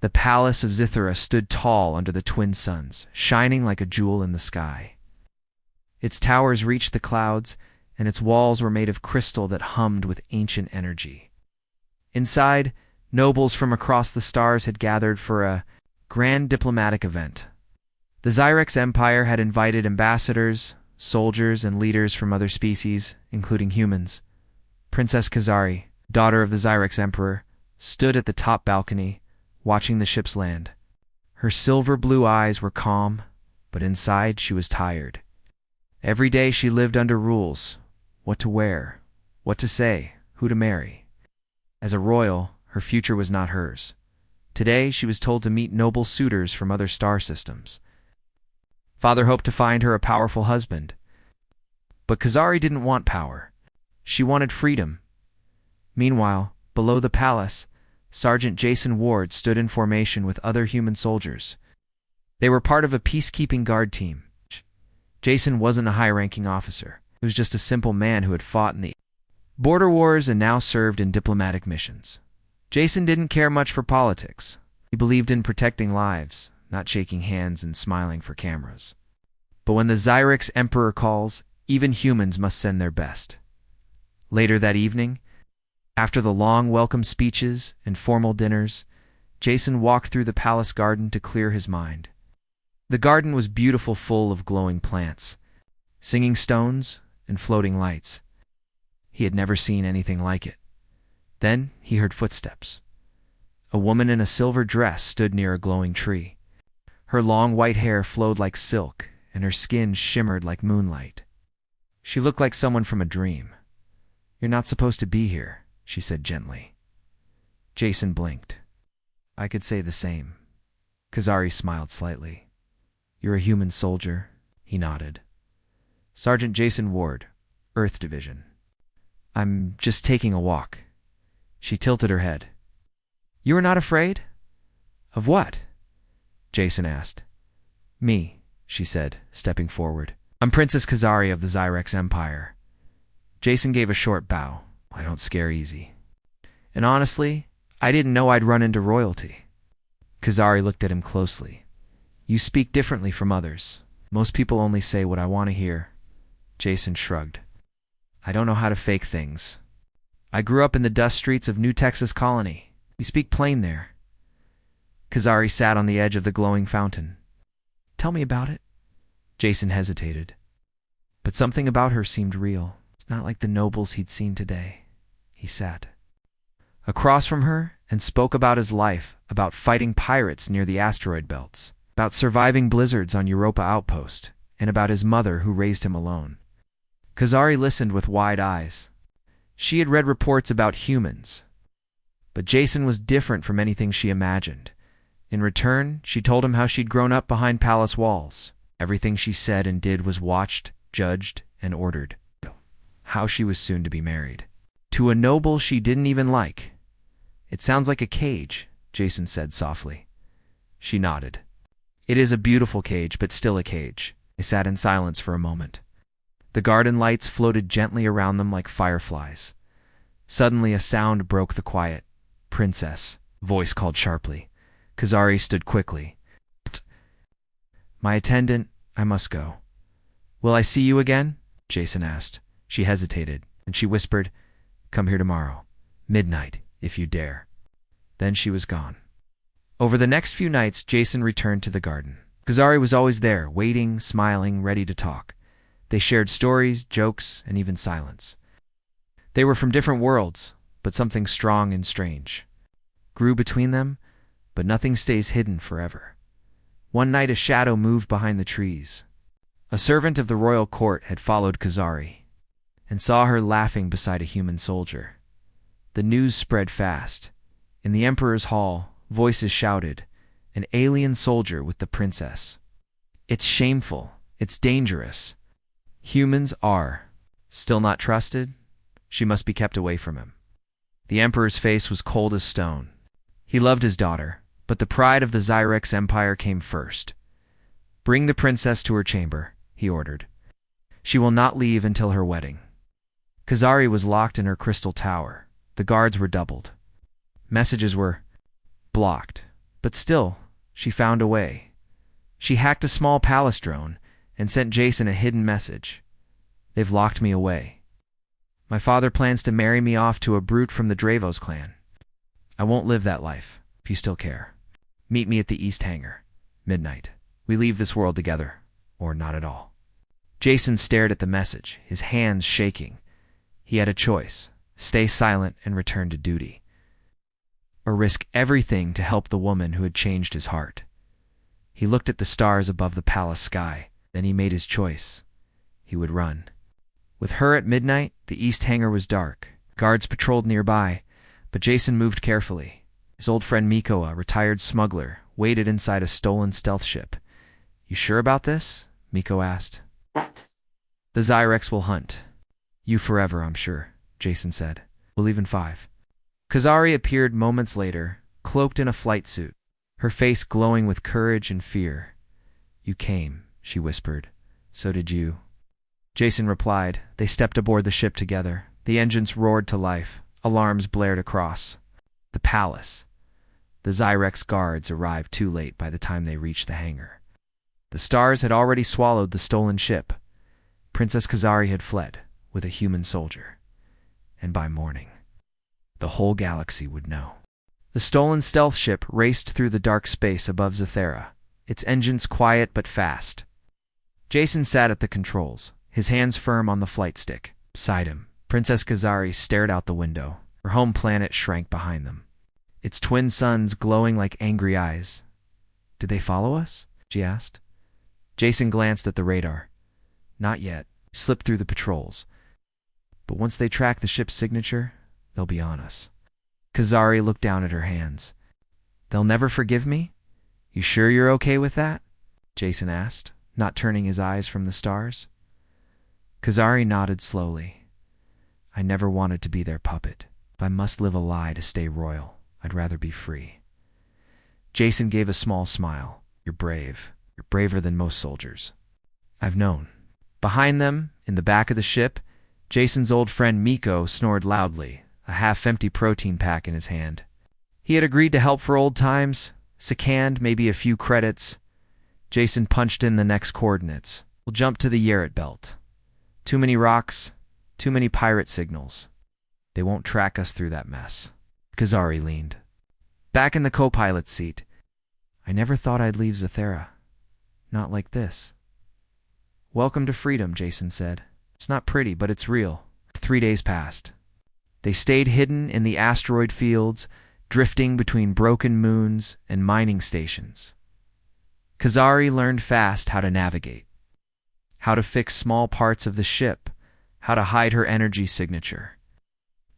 The palace of Zithera stood tall under the twin suns, shining like a jewel in the sky. Its towers reached the clouds, and its walls were made of crystal that hummed with ancient energy. Inside, nobles from across the stars had gathered for a grand diplomatic event. The Zyrex Empire had invited ambassadors, soldiers, and leaders from other species, including humans. Princess Kazari, daughter of the Zyrex Emperor, stood at the top balcony, watching the ships land. Her silver-blue eyes were calm, but inside she was tired. Every day she lived under rules: what to wear, what to say, who to marry. As a royal, her future was not hers. Today she was told to meet noble suitors from other star systems. Father hoped to find her a powerful husband. But Kazari didn't want power. She wanted freedom. Meanwhile, below the palace, Sergeant Jason Ward stood in formation with other human soldiers. They were part of a peacekeeping guard team. Jason wasn't a high-ranking officer. He was just a simple man who had fought in the border wars and now served in diplomatic missions. Jason didn't care much for politics. He believed in protecting lives, not shaking hands and smiling for cameras. But when the Zyrex Emperor calls, even humans must send their best. Later that evening, after the long welcome speeches and formal dinners, Jason walked through the palace garden to clear his mind. The garden was beautiful, full of glowing plants, singing stones, and floating lights. He had never seen anything like it. Then he heard footsteps. A woman in a silver dress stood near a glowing tree. Her long white hair flowed like silk, and her skin shimmered like moonlight. She looked like someone from a dream. "You're not supposed to be here," she said gently. Jason blinked. "I could say the same." Kazari smiled slightly. "You're a human soldier?" He nodded. "Sergeant Jason Ward, Earth Division." "I'm just taking a walk." She tilted her head. "You are not afraid?" "Of what?" Jason asked. "Me," she said, stepping forward. "I'm Princess Kazari of the Zyrex Empire." Jason gave a short bow. "I don't scare easy. And honestly, I didn't know I'd run into royalty." Kazari looked at him closely. "You speak differently from others. Most people only say what I want to hear." Jason shrugged. "I don't know how to fake things. I grew up in the dust streets of New Texas Colony. We speak plain there." Kazari sat on the edge of the glowing fountain. "Tell me about it." Jason hesitated. But something about her seemed real. It's not like the nobles he'd seen today. He sat across from her and spoke about his life, about fighting pirates near the asteroid belts, about surviving blizzards on Europa Outpost, and about his mother who raised him alone. Kazari listened with wide eyes. She had read reports about humans, but Jason was different from anything she imagined. In return, she told him how she'd grown up behind palace walls. Everything she said and did was watched, judged, and ordered. How she was soon to be married to a noble she didn't even like. "It sounds like a cage," Jason said softly. She nodded. "It is a beautiful cage, but still a cage." They sat in silence for a moment. The garden lights floated gently around them like fireflies. Suddenly a sound broke the quiet. "Princess," voice called sharply. Kazari stood quickly. "My attendant, I must go." "Will I see you again?" Jason asked. She hesitated, and she whispered, "Come here tomorrow. Midnight, if you dare." Then she was gone. Over the next few nights, Jason returned to the garden. Kazari was always there, waiting, smiling, ready to talk. They shared stories, jokes, and even silence. They were from different worlds, but something strong and strange grew between them, but nothing stays hidden forever. One night a shadow moved behind the trees. A servant of the royal court had followed Kazari and saw her laughing beside a human soldier. The news spread fast. In the emperor's hall, voices shouted, "An alien soldier with the princess. It's shameful. It's dangerous. Humans are still not trusted. She must be kept away from him." The emperor's face was cold as stone. He loved his daughter, but the pride of the Zyrex Empire came first. "Bring the princess to her chamber," he ordered. "She will not leave until her wedding." Kazari was locked in her crystal tower. The guards were doubled. Messages were blocked. But still, she found a way. She hacked a small palace drone and sent Jason a hidden message. They've locked me away. My father plans to marry me off to a brute from the Dravos clan. I won't live that life, if you still care. Meet me at the East Hangar. Midnight. We leave this world together, or not at all. Jason stared at the message, his hands shaking. He had a choice: stay silent and return to duty, or risk everything to help the woman who had changed his heart. He looked at the stars above the palace sky, then he made his choice. He would run. With her at midnight, the East Hangar was dark. Guards patrolled nearby, but Jason moved carefully. His old friend Miko, a retired smuggler, waited inside a stolen stealth ship. You sure about this? Miko asked. The Zyrex will hunt. You forever, I'm sure, Jason said. We'll leave in 5. Kazari appeared moments later, cloaked in a flight suit, her face glowing with courage and fear. You came, she whispered. So did you. Jason replied. They stepped aboard the ship together. The engines roared to life. Alarms blared across the palace. The Zyrex guards arrived too late by the time they reached the hangar. The stars had already swallowed the stolen ship. Princess Kazari had fled with a human soldier. And by morning, the whole galaxy would know. The stolen stealth ship raced through the dark space above Zathera, its engines quiet but fast. Jason sat at the controls, his hands firm on the flight stick. Beside him, Princess Kazari stared out the window. Her home planet shrank behind them, its twin suns glowing like angry eyes. Did they follow us? She asked. Jason glanced at the radar. Not yet. Slipped through the patrols. But once they track the ship's signature, they'll be on us. Kazari looked down at her hands. They'll never forgive me? You sure you're okay with that? Jason asked, not turning his eyes from the stars. Kazari nodded slowly. I never wanted to be their puppet. If I must live a lie to stay royal, I'd rather be free. Jason gave a small smile. You're brave. You're braver than most soldiers. I've known. Behind them, in the back of the ship, Jason's old friend Miko snored loudly, a half-empty protein pack in his hand. He had agreed to help for old times, second, maybe a few credits. Jason punched in the next coordinates. We'll jump to the Yarret Belt. Too many rocks, too many pirate signals. They won't track us through that mess. Kazari leaned back in the co-pilot's seat. I never thought I'd leave Zathera. Not like this. Welcome to freedom, Jason said. It's not pretty, but it's real. 3 days passed. They stayed hidden in the asteroid fields, drifting between broken moons and mining stations. Kazari learned fast how to navigate, how to fix small parts of the ship, how to hide her energy signature.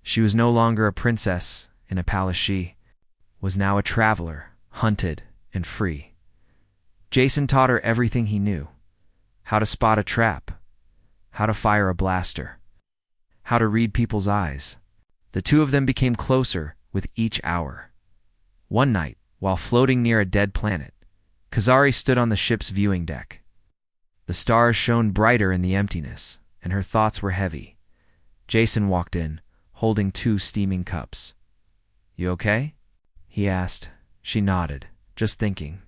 She was no longer a princess in a palace. She was now a traveler, hunted and free. Jason taught her everything he knew. How to spot a trap, how to fire a blaster, how to read people's eyes. The two of them became closer with each hour. One night, while floating near a dead planet, Kazari stood on the ship's viewing deck. The stars shone brighter in the emptiness, and her thoughts were heavy. Jason walked in, holding 2 steaming cups. You okay? He asked. She nodded, just thinking.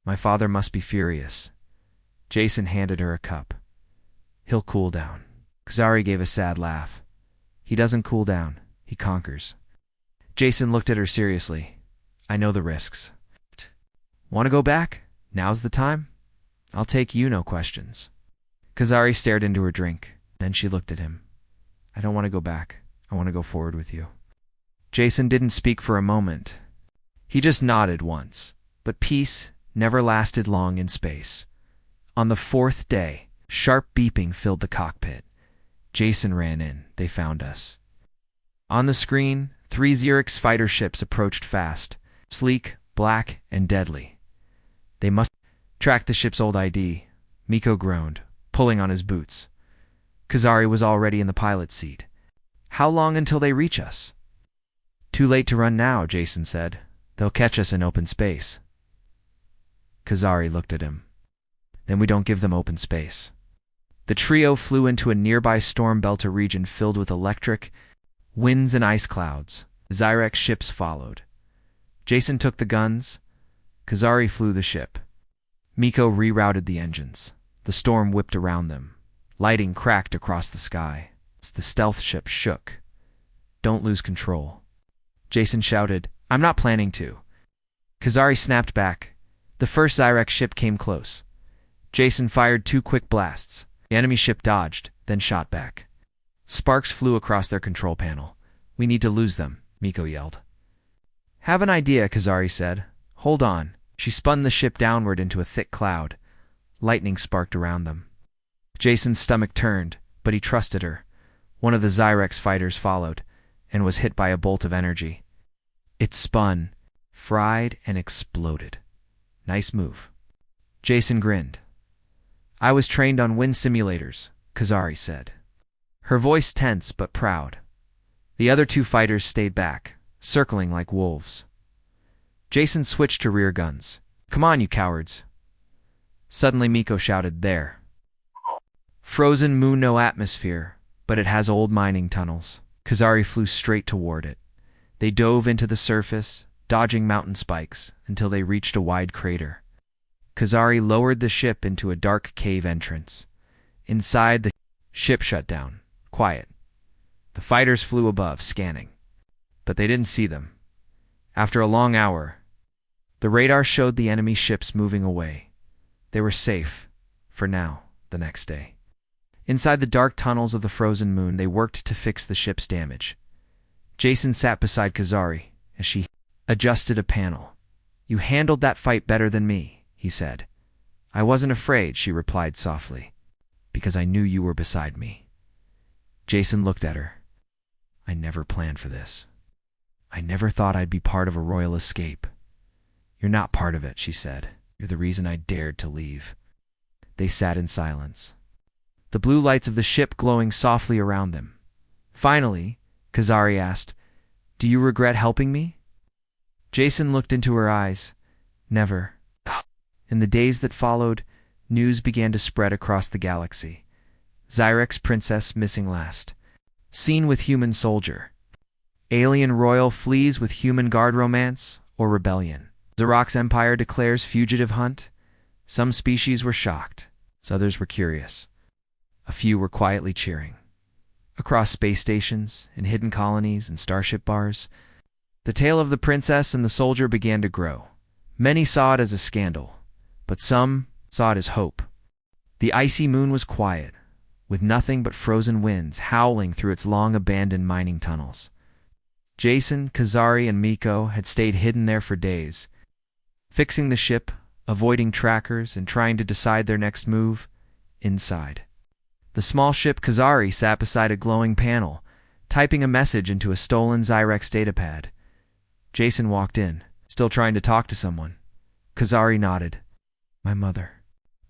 My father must be furious. Jason handed her a cup. He'll cool down. Kazari gave a sad laugh. He doesn't cool down. He conquers. Jason looked at her seriously. I know the risks. Want to go back? Now's the time? I'll take you, no questions. Kazari stared into her drink. Then she looked at him. I don't want to go back. I want to go forward with you. Jason didn't speak for a moment. He just nodded once. But peace never lasted long in space. On the 4th day, sharp beeping filled the cockpit. Jason ran in. They found us. On the screen, 3 Xerix fighter ships approached fast, sleek, black, and deadly. They must track the ship's old ID. Miko groaned, pulling on his boots. Kazari was already in the pilot's seat. How long until they reach us? Too late to run now, Jason said. They'll catch us in open space. Kazari looked at him. Then we don't give them open space. The trio flew into a nearby storm belter region filled with electric, winds and ice clouds. Zyrex ships followed. Jason took the guns, Kazari flew the ship. Miko rerouted the engines. The storm whipped around them. Lighting cracked across the sky. The stealth ship shook. "Don't lose control." Jason shouted, "I'm not planning to." Kazari snapped back. The first Zyrex ship came close. Jason fired 2 quick blasts. The enemy ship dodged, then shot back. Sparks flew across their control panel. "We need to lose them," Miko yelled. "Have an idea," Kazari said. "Hold on." She spun the ship downward into a thick cloud. Lightning sparked around them. Jason's stomach turned, but he trusted her. One of the Zyrex fighters followed, and was hit by a bolt of energy. It spun, fried, and exploded. "Nice move." Jason grinned. "I was trained on wind simulators," Kazari said. Her voice tense but proud. The other 2 fighters stayed back, circling like wolves. Jason switched to rear guns. "Come on, you cowards." Suddenly Miko shouted, "There." Frozen moon, no atmosphere, but it has old mining tunnels. Kazari flew straight toward it. They dove into the surface, dodging mountain spikes, until they reached a wide crater. Kazari lowered the ship into a dark cave entrance. Inside, the ship shut down, quiet. The fighters flew above, scanning. But they didn't see them. After a long hour, the radar showed the enemy ships moving away. They were safe, for now, the next day. Inside the dark tunnels of the frozen moon, they worked to fix the ship's damage. Jason sat beside Kazari as she adjusted a panel. "You handled that fight better than me," he said. "I wasn't afraid," she replied softly, "because I knew you were beside me." Jason looked at her. "I never planned for this. I never thought I'd be part of a royal escape." "You're not part of it," she said. "You're the reason I dared to leave." They sat in silence, the blue lights of the ship glowing softly around them. Finally, Kazari asked, "Do you regret helping me?" Jason looked into her eyes. "Never." In the days that followed, news began to spread across the galaxy. Zyrex princess missing last. Seen with human soldier. Alien royal flees with human guard romance or rebellion. Zarok's empire declares fugitive hunt. Some species were shocked. Others were curious. A few were quietly cheering. Across space stations, in hidden colonies, and starship bars, the tale of the princess and the soldier began to grow. Many saw it as a scandal, but some saw it as hope. The icy moon was quiet, with nothing but frozen winds howling through its long-abandoned mining tunnels. Jason, Kazari, and Miko had stayed hidden there for days, fixing the ship, avoiding trackers, and trying to decide their next move inside. The small ship Kazari sat beside a glowing panel, typing a message into a stolen Zyrex datapad. Jason walked in, still trying to talk to someone. Kazari nodded. "My mother."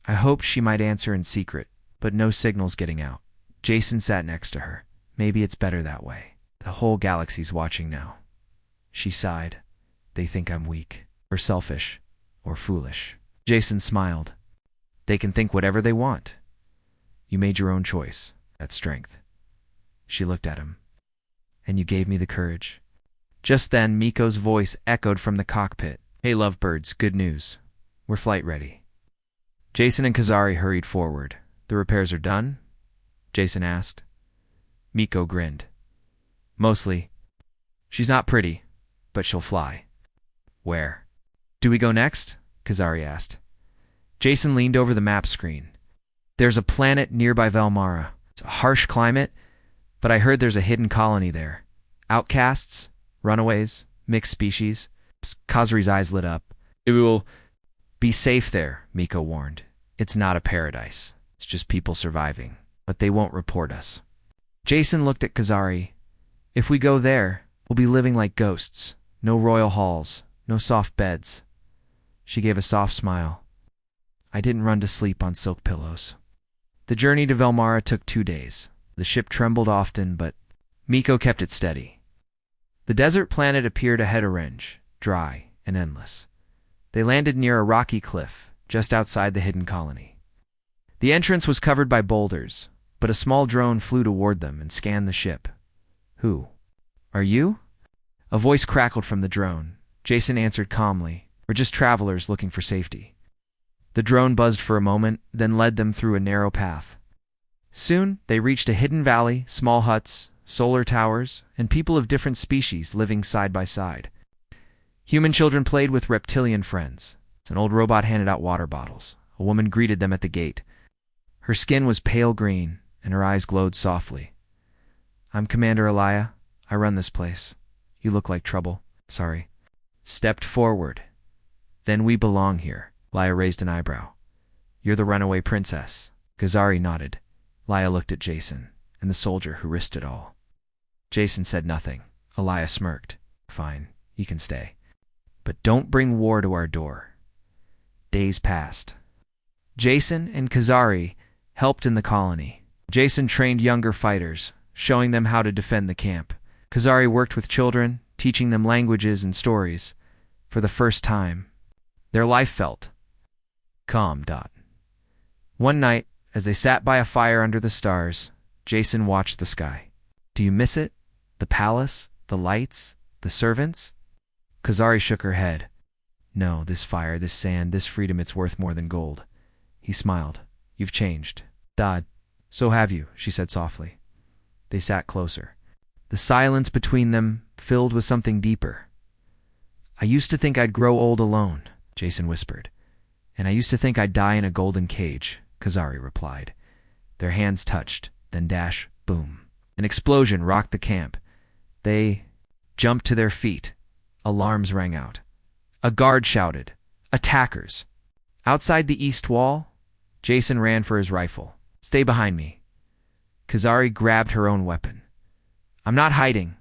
I hoped she might answer in secret, but no signals getting out. Jason sat next to her. "Maybe it's better that way. The whole galaxy's watching now." She sighed. "They think I'm weak, or selfish, or foolish." Jason smiled. "They can think whatever they want. You made your own choice. That's strength." She looked at him. "And you gave me the courage." Just then, Miko's voice echoed from the cockpit. "Hey, lovebirds, good news. We're flight ready." Jason and Kazari hurried forward. "The repairs are done?" Jason asked. Miko grinned. "Mostly. She's not pretty, but she'll fly." "Where do we go next?" Kazari asked. Jason leaned over the map screen. "There's a planet nearby Velmara. It's a harsh climate, but I heard there's a hidden colony there. Outcasts, runaways, mixed species." Kazari's eyes lit up. "It will be safe there," Miko warned. "It's not a paradise. It's just people surviving, but they won't report us." Jason looked at Kazari. "If we go there, we'll be living like ghosts. No royal halls, no soft beds." She gave a soft smile. "I didn't run to sleep on silk pillows." The journey to Velmara took 2 days. The ship trembled often, but Miko kept it steady. The desert planet appeared ahead of range, dry and endless. They landed near a rocky cliff, just outside the hidden colony. The entrance was covered by boulders, but a small drone flew toward them and scanned the ship. "Who are you?" A voice crackled from the drone. Jason answered calmly. We're just travelers looking for safety. The drone buzzed for a moment, then led them through a narrow path. Soon, they reached a hidden valley, small huts, solar towers, and people of different species living side by side. Human children played with reptilian friends. An old robot handed out water bottles. A woman greeted them at the gate. Her skin was pale green, and her eyes glowed softly. "I'm Commander Elia. I run this place. You look like trouble. Sorry." Stepped forward. "Then we belong here." Elia raised an eyebrow. "You're the runaway princess." Kazari nodded. Elia looked at Jason, and the soldier who risked it all. Jason said nothing. Elia smirked. "Fine, you can stay. But don't bring war to our door." Days passed. Jason and Kazari helped in the colony. Jason trained younger fighters, showing them how to defend the camp. Kazari worked with children, teaching them languages and stories. For the first time, their life felt calm. One night, as they sat by a fire under the stars, Jason watched the sky. "Do you miss it? The palace? The lights? The servants?" Kazari shook her head. "No, this fire, this sand, this freedom, it's worth more than gold." He smiled. "You've changed." "Dad, so have you," she said softly. They sat closer. The silence between them filled with something deeper. "I used to think I'd grow old alone," Jason whispered. "And I used to think I'd die in a golden cage," Kazari replied. Their hands touched, then dash, boom. An explosion rocked the camp. They jumped to their feet. Alarms rang out. A guard shouted, "Attackers!" Outside the east wall, Jason ran for his rifle. "Stay behind me." Kazari grabbed her own weapon. "I'm not hiding."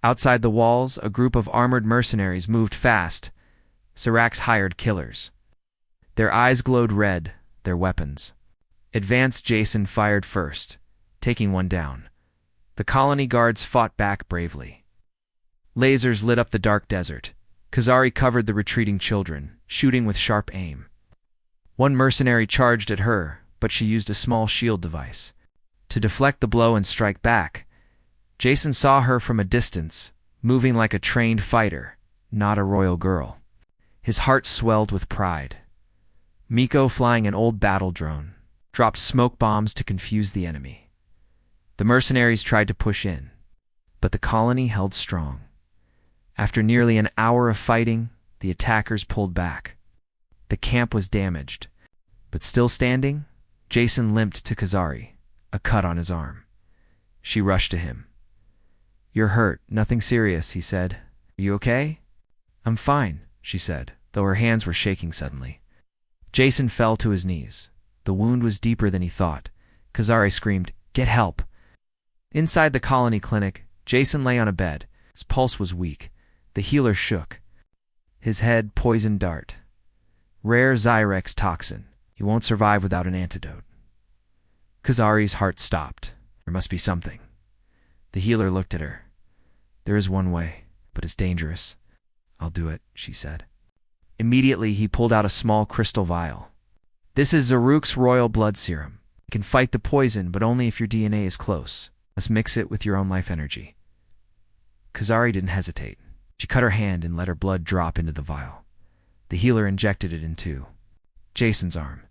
Outside the walls, a group of armored mercenaries moved fast. Sirac's hired killers. Their eyes glowed red, their weapons. Advanced Jason fired first, taking one down. The colony guards fought back bravely. Lasers lit up the dark desert. Kazari covered the retreating children, shooting with sharp aim. One mercenary charged at her, but she used a small shield device. To deflect the blow and strike back, Jason saw her from a distance, moving like a trained fighter, not a royal girl. His heart swelled with pride. Miko, flying an old battle drone, dropped smoke bombs to confuse the enemy. The mercenaries tried to push in, but the colony held strong. After nearly an hour of fighting, the attackers pulled back. The camp was damaged, but still standing, Jason limped to Kazari, a cut on his arm. She rushed to him. "You're hurt, nothing serious," he said. "Are you okay?" "I'm fine," she said, though her hands were shaking suddenly. Jason fell to his knees. The wound was deeper than he thought. Kazari screamed, "Get help!" Inside the colony clinic, Jason lay on a bed. His pulse was weak. The healer shook. His head poisoned dart. Rare Zyrex toxin. You won't survive without an antidote. Kazari's heart stopped. There must be something. The healer looked at her. "There is one way, but it's dangerous." "I'll do it," she said. Immediately, he pulled out a small crystal vial. "This is Zaruk's royal blood serum. It can fight the poison, but only if your DNA is close. Let's mix it with your own life energy." Kazari didn't hesitate. She cut her hand and let her blood drop into the vial. The healer injected it into Jason's arm.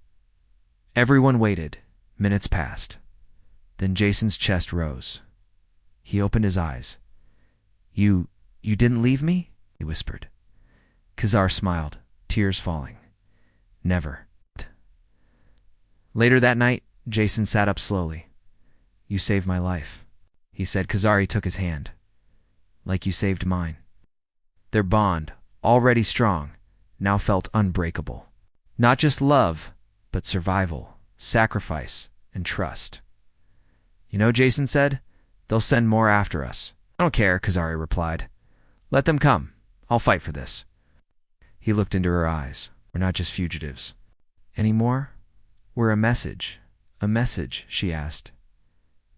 Everyone waited. Minutes passed. Then Jason's chest rose. He opened his eyes. You didn't leave me?" he whispered. Kazar smiled, tears falling. "Never." Later that night, Jason sat up slowly. "You saved my life," he said. Kazari took his hand. "Like you saved mine." Their bond, already strong, now felt unbreakable. Not just love, but survival, sacrifice, and trust. "You know," Jason said, "they'll send more after us." "I don't care," Kazari replied. "Let them come. I'll fight for this." He looked into her eyes. "We're not just fugitives anymore. We're a message." "A message?" she asked.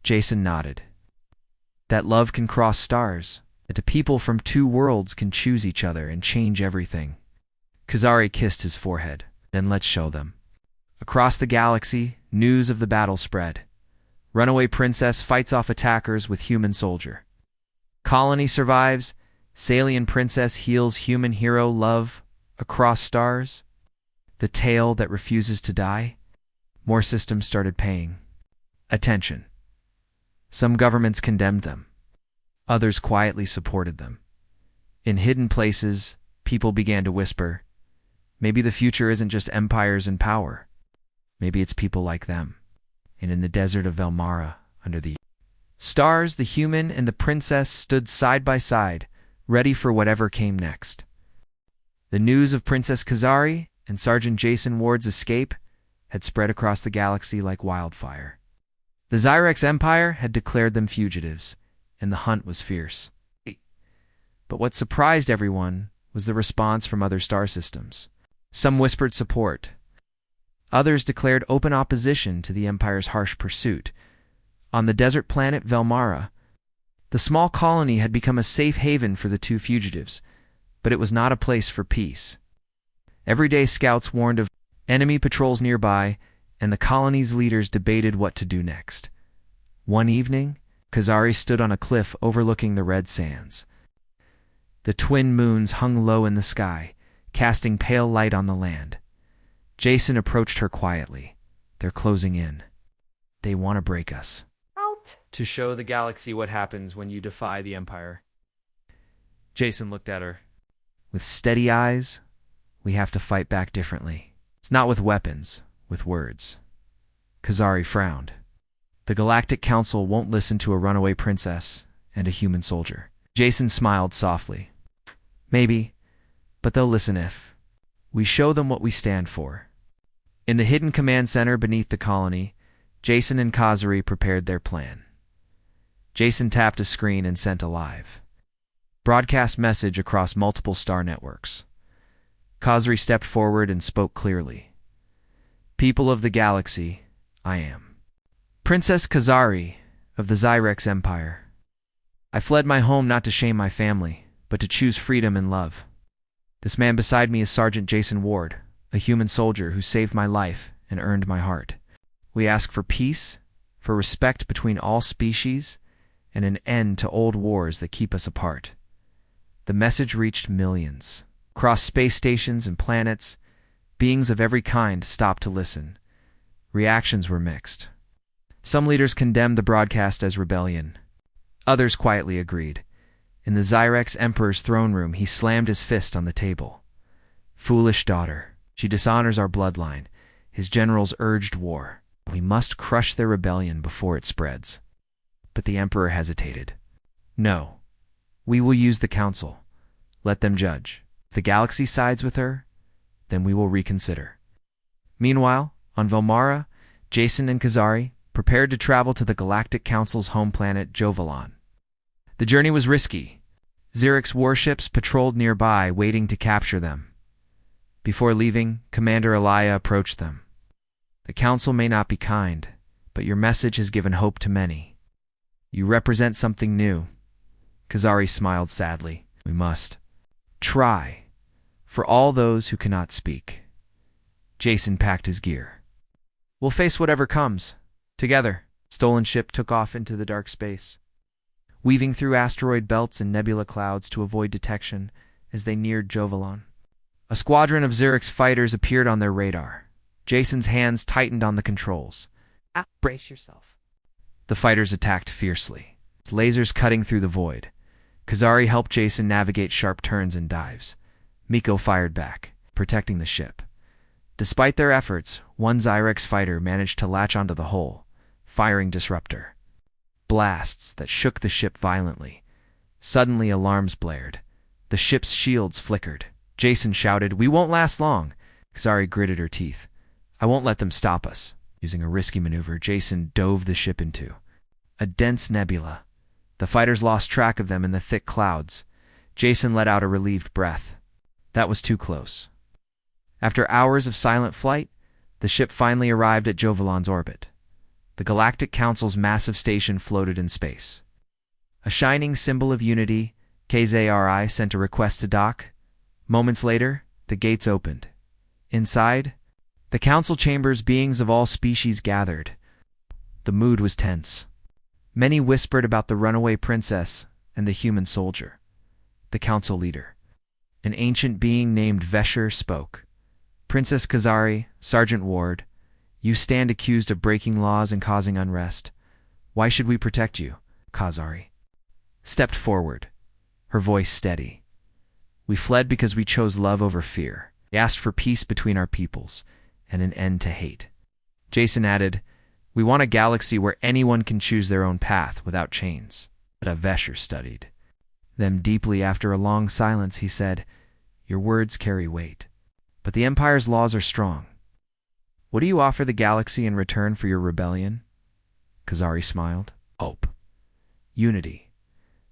Jason nodded. "That love can cross stars. That people from two worlds can choose each other and change everything." Kazari kissed his forehead. "Then let's show them." Across the galaxy, news of the battle spread. Runaway princess fights off attackers with human soldier. Colony survives. Salian princess heals human hero. Love Across stars, the tale that refuses to die. More systems started paying attention. Some governments condemned them. Others quietly supported them. In hidden places, people began to whisper, maybe the future isn't just empires and power. Maybe it's people like them. And in the desert of Velmara, under the stars, the human and the princess stood side by side, ready for whatever came next. The news of Princess Kazari and Sergeant Jason Ward's escape had spread across the galaxy like wildfire. The Zyrex Empire had declared them fugitives, and the hunt was fierce. But what surprised everyone was the response from other star systems. Some whispered support. Others declared open opposition to the Empire's harsh pursuit. On the desert planet Velmara, the small colony had become a safe haven for the two fugitives, but it was not a place for peace. Every day scouts warned of enemy patrols nearby, and the colony's leaders debated what to do next. One evening, Kazari stood on a cliff overlooking the red sands. The twin moons hung low in the sky, casting pale light on the land. Jason approached her quietly. They're closing in. They want to break us. Out. To show the galaxy what happens when you defy the Empire. Jason looked at her. With steady eyes, we have to fight back differently. It's not with weapons, with words. Kazari frowned. The Galactic Council won't listen to a runaway princess and a human soldier. Jason smiled softly. Maybe, but they'll listen if we show them what we stand for. In the hidden command center beneath the colony, Jason and Kazari prepared their plan. Jason tapped a screen and sent a live broadcast message across multiple star networks. Kazari stepped forward and spoke clearly. People of the galaxy, I am Princess Kazari of the Zyrex Empire. I fled my home not to shame my family, but to choose freedom and love. This man beside me is Sergeant Jason Ward, a human soldier who saved my life and earned my heart. We ask for peace, for respect between all species, and an end to old wars that keep us apart. The message reached millions. Across space stations and planets, beings of every kind stopped to listen. Reactions were mixed. Some leaders condemned the broadcast as rebellion. Others quietly agreed. In the Zyrex Emperor's throne room, he slammed his fist on the table. Foolish daughter, she dishonors our bloodline. His generals urged war. We must crush their rebellion before it spreads. But the Emperor hesitated. No, we will use the council. Let them judge. If the galaxy sides with her, then we will reconsider. Meanwhile, on Velmara, Jason and Kazari prepared to travel to the Galactic Council's home planet Jovelon. The journey was risky. Zyrex warships patrolled nearby, waiting to capture them. Before leaving, Commander Elia approached them. The council may not be kind, but your message has given hope to many. You represent something new. Kazari smiled sadly. We must try for all those who cannot speak. Jason packed his gear. We'll face whatever comes. Together. Stolen ship took off into the dark space, weaving through asteroid belts and nebula clouds to avoid detection as they neared Jovelon. A squadron of Zyrex fighters appeared on their radar. Jason's hands tightened on the controls. Brace yourself. The fighters attacked fiercely, lasers cutting through the void. Kazari helped Jason navigate sharp turns and dives. Miko fired back, protecting the ship. Despite their efforts, one Zyrex fighter managed to latch onto the hull, firing disruptor blasts that shook the ship violently. Suddenly, alarms blared. The ship's shields flickered. Jason shouted, "We won't last long." Kazari gritted her teeth. "I won't let them stop us." Using a risky maneuver, Jason dove the ship into a dense nebula. The fighters lost track of them in the thick clouds. Jason let out a relieved breath. That was too close. After hours of silent flight, the ship finally arrived at Jovelon's orbit. The Galactic Council's massive station floated in space. A shining symbol of unity, Kazari sent a request to dock. Moments later, the gates opened. Inside, the council chambers, beings of all species gathered. The mood was tense. Many whispered about the runaway princess and the human soldier. The council leader, An ancient being named Vesher spoke. Princess Kazari, Sergeant Ward, you stand accused of breaking laws and causing unrest. Why should we protect you? Kazari stepped forward, her voice steady. We fled because we chose love over fear. We asked for peace between our peoples and an end to hate. Jason added, we want a galaxy where anyone can choose their own path without chains. But Vesher studied them deeply. After a long silence, he said, your words carry weight, but the Empire's laws are strong. What do you offer the galaxy in return for your rebellion? Kazari smiled. Hope. Unity.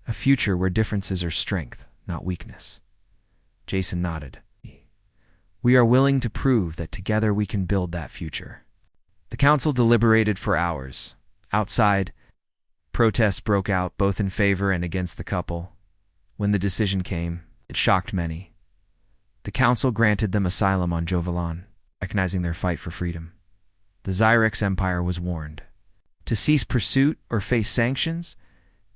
A future where differences are strength, not weakness. Jason nodded. We are willing to prove that together we can build that future. The council deliberated for hours. Outside, protests broke out both in favor and against the couple. When the decision came, it shocked many. The council granted them asylum on Jovalan, recognizing their fight for freedom. The Zyrex Empire was warned. To cease pursuit or face sanctions,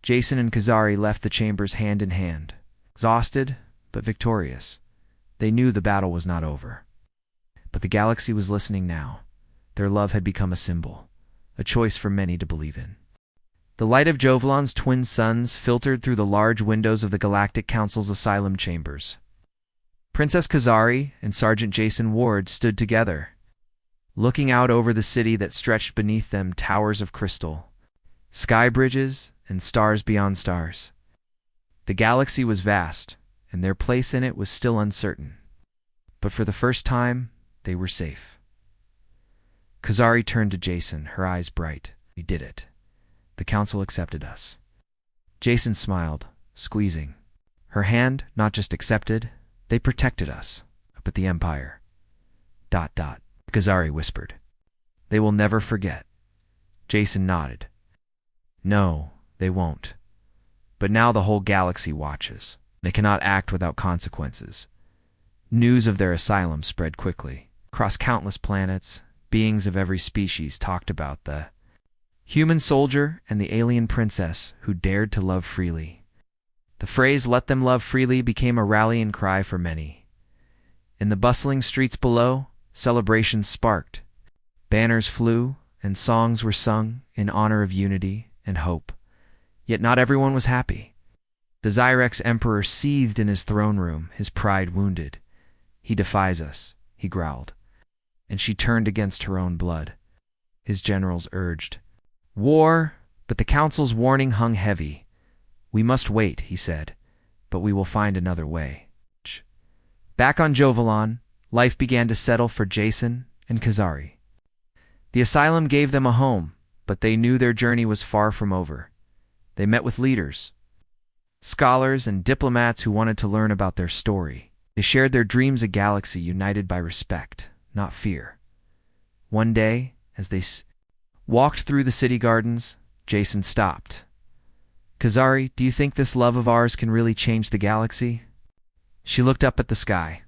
Jason and Kazari left the chambers hand in hand, exhausted but victorious. They knew the battle was not over. But the galaxy was listening now. Their love had become a symbol, a choice for many to believe in. The light of Jovalan's twin suns filtered through the large windows of the Galactic Council's asylum chambers. Princess Kazari and Sergeant Jason Ward stood together, looking out over the city that stretched beneath them, towers of crystal, sky bridges, and stars beyond stars. The galaxy was vast, and their place in it was still uncertain. But for the first time, they were safe. Kazari turned to Jason, her eyes bright. We did it. The council accepted us. Jason smiled, squeezing. Her hand not just accepted, they protected us. But the Empire. ... Kazari whispered. They will never forget. Jason nodded. No, they won't. But now the whole galaxy watches. They cannot act without consequences. News of their asylum spread quickly. Across countless planets, beings of every species talked about the human soldier and the alien princess who dared to love freely. The phrase, let them love freely, became a rallying cry for many. In the bustling streets below, celebrations sparked. Banners flew, and songs were sung in honor of unity and hope. Yet not everyone was happy. The Zyrex Emperor seethed in his throne room, his pride wounded. He defies us, he growled. And she turned against her own blood. His generals urged war, but the council's warning hung heavy. We must wait, he said, but we will find another way. Back on Jovalan, life began to settle for Jason and Kazari. The asylum gave them a home, but they knew their journey was far from over. They met with leaders, scholars, and diplomats who wanted to learn about their story. They shared their dreams, a galaxy united by respect, not fear. One day, as they walked through the city gardens, Jason stopped. Kazari, do you think this love of ours can really change the galaxy? She looked up at the sky.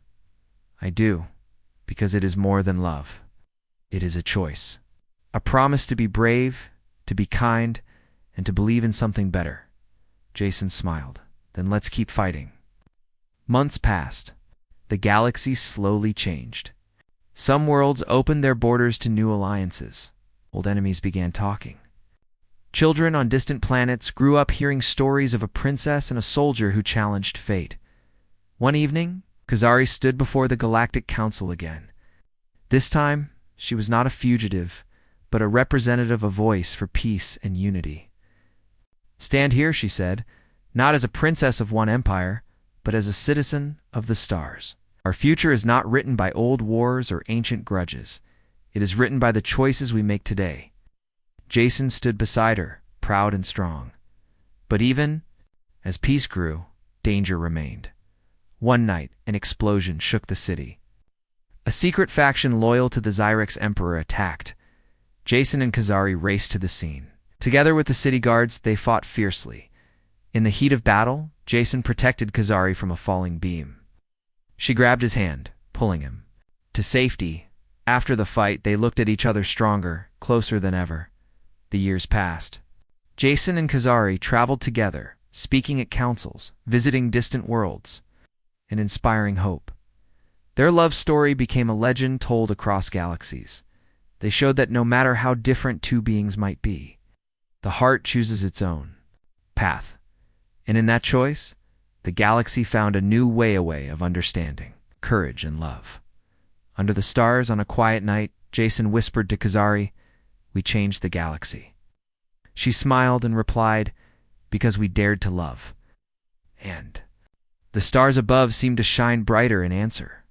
I do, because it is more than love. It is a choice. A promise to be brave, to be kind, and to believe in something better. Jason smiled. Then let's keep fighting. Months passed. The galaxy slowly changed. Some worlds opened their borders to new alliances. Old enemies began talking. Children on distant planets grew up hearing stories of a princess and a soldier who challenged fate. One evening, Kazari stood before the Galactic Council again. This time, she was not a fugitive, but a representative, a voice for peace and unity. Stand here, she said, not as a princess of one empire, but as a citizen of the stars. Our future is not written by old wars or ancient grudges. It is written by the choices we make today. Jason stood beside her, proud and strong. But even as peace grew, danger remained. One night, an explosion shook the city. A secret faction loyal to the Zyrex Emperor attacked. Jason and Kazari raced to the scene. Together with the city guards, they fought fiercely. In the heat of battle, Jason protected Kazari from a falling beam. She grabbed his hand, pulling him to safety. After the fight, they looked at each other stronger, closer than ever. The years passed. Jason and Kazari traveled together, speaking at councils, visiting distant worlds. and inspiring hope. Their love story became a legend told across galaxies. They showed that no matter how different two beings might be, the heart chooses its own path. And in that choice, the galaxy found a new way of understanding, courage, and love. Under the stars on a quiet night, Jason whispered to Kazari, "We changed the galaxy." She smiled and replied, "Because we dared to love." And the stars above seemed to shine brighter in answer.